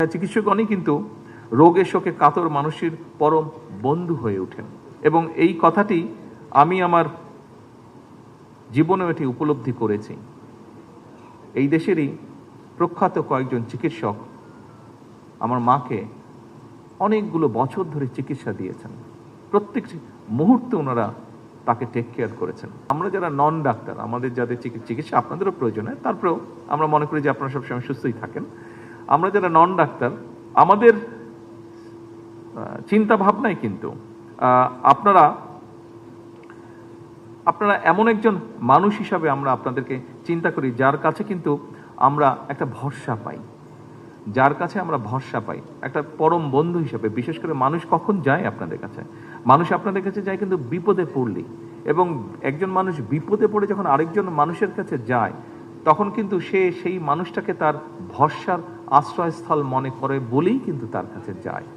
চিকিৎসকগণই কিন্তু রোগে শোকে কাতর মানুষের পরম বন্ধু হয়ে ওঠেন এবং এই কথাটি আমি আমার জীবনে এটি উপলব্ধি করেছি। এই দেশেরই প্রখ্যাত কয়েকজন চিকিৎসক আমার মাকে অনেকগুলো বছর ধরে চিকিৎসা দিয়েছেন। প্রত্যেকটি মুহূর্তে ওনারা তাকে টেক কেয়ার করেছেন। আমরা যারা নন ডাক্তার, আমাদের যাদের চিকিৎসা আপনাদেরও প্রয়োজন হয়, তারপরেও আমরা মনে করি যে আপনারা সবসময় সুস্থই থাকেন। আমরা যারা নন ডাক্তার, আমাদের চিন্তা ভাবনায় কিন্তু আপনারা এমন একজন মানুষ হিসাবে আমরা আপনাদেরকে চিন্তা করি, যার কাছে কিন্তু আমরা একটা ভরসা পাই, যার কাছে আমরা ভরসা পাই একটা পরম বন্ধু হিসাবে। বিশেষ করে মানুষ কখন যায় আপনাদের কাছে? মানুষ আপনাদের কাছে যায় কিন্তু বিপদে পড়লেই, এবং একজন মানুষ বিপদে পড়ে যখন আরেকজন মানুষের কাছে যায়, তখন কিন্তু সে সেই মানুষটাকে তার ভরসার আশ্রয়স্থল মনে করে বলেই কিন্তু তার কাছে যায়।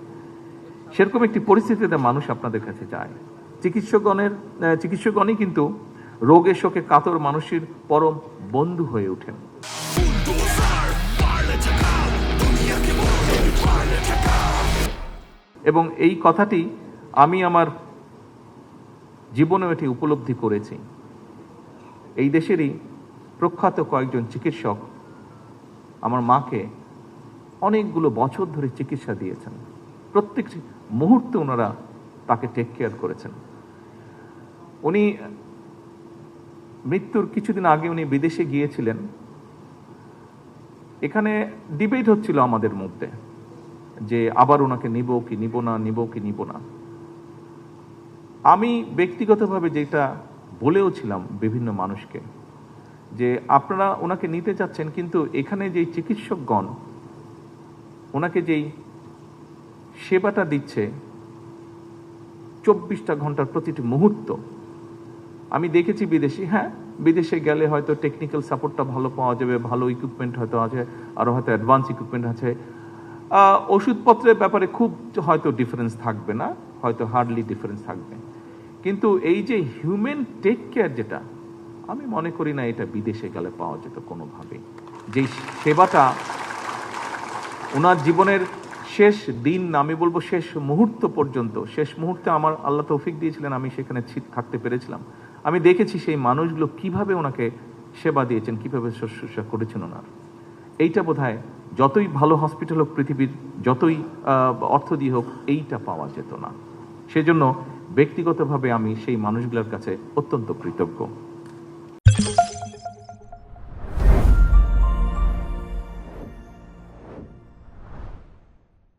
সেরকম একটি পরিস্থিতিতে মানুষ আপনাদের কাছে যায়। চিকিৎসকগণই কিন্তু রোগে শোকে কাতর মানুষের পরম বন্ধু হয়ে ওঠেন। এবং এই কথাটি আমি আমার জীবনে এটি উপলব্ধি করেছি। এই দেশেরই প্রখ্যাত কয়েকজন চিকিৎসক আমার মাকে অনেকগুলো বছর ধরে চিকিৎসা দিয়েছেন। প্রত্যেকটি মুহূর্তে ওনারা তাকে টেক কেয়ার করেছেন। উনি মৃত্যুর কিছুদিন আগে উনি বিদেশে গিয়েছিলেন। এখানে ডিবেট হচ্ছিল আমাদের মধ্যে যে আবার ওনাকে নিব কি নিব না, নিব কি নিব না। আমি ব্যক্তিগতভাবে যেটা বলেও ছিলাম বিভিন্ন মানুষকে, যে আপনারা ওনাকে নিতে চাচ্ছেন, কিন্তু এখানে যেই চিকিৎসকগণ ওনাকে যেই সেবাটা দিচ্ছে 24টা ঘন্টার প্রতিটি মুহূর্ত, আমি দেখেছি বিদেশি, হ্যাঁ বিদেশে গেলে হয়তো টেকনিক্যাল সাপোর্টটা ভালো পাওয়া যাবে, ভালো ইকুইপমেন্ট হয়তো আছে, আরও হয়তো অ্যাডভান্স ইকুইপমেন্ট আছে, ওষুধপত্রের ব্যাপারে খুব হয়তো ডিফারেন্স থাকবে না, হয়তো হার্ডলি ডিফারেন্স থাকবে, কিন্তু এই যে হিউম্যান টেক কেয়ার, যেটা আমি মনে করি না এটা বিদেশে গেলে পাওয়া যেত কোনোভাবে। যেই সেবাটা ওনার জীবনের শেষ দিন, আমি বলবো শেষ মুহূর্ত পর্যন্ত, শেষ মুহূর্তে আমার আল্লাহ তৌফিক দিয়েছিলেন, আমি সেখানে থাকতে পেরেছিলাম। আমি দেখেছি সেই মানুষগুলো কিভাবে ওনাকে সেবা দিয়েছেন, কিভাবে শুশ্রূষা করেছেন ওনার। এইটা বোধহয় যতই ভালো হসপিটাল হোক পৃথিবীর, যতই অর্থ দিয়ে হোক, এইটা পাওয়া যেত না। সেজন্য ব্যক্তিগতভাবে আমি সেই মানুষগুলোর কাছে অত্যন্ত কৃতজ্ঞ।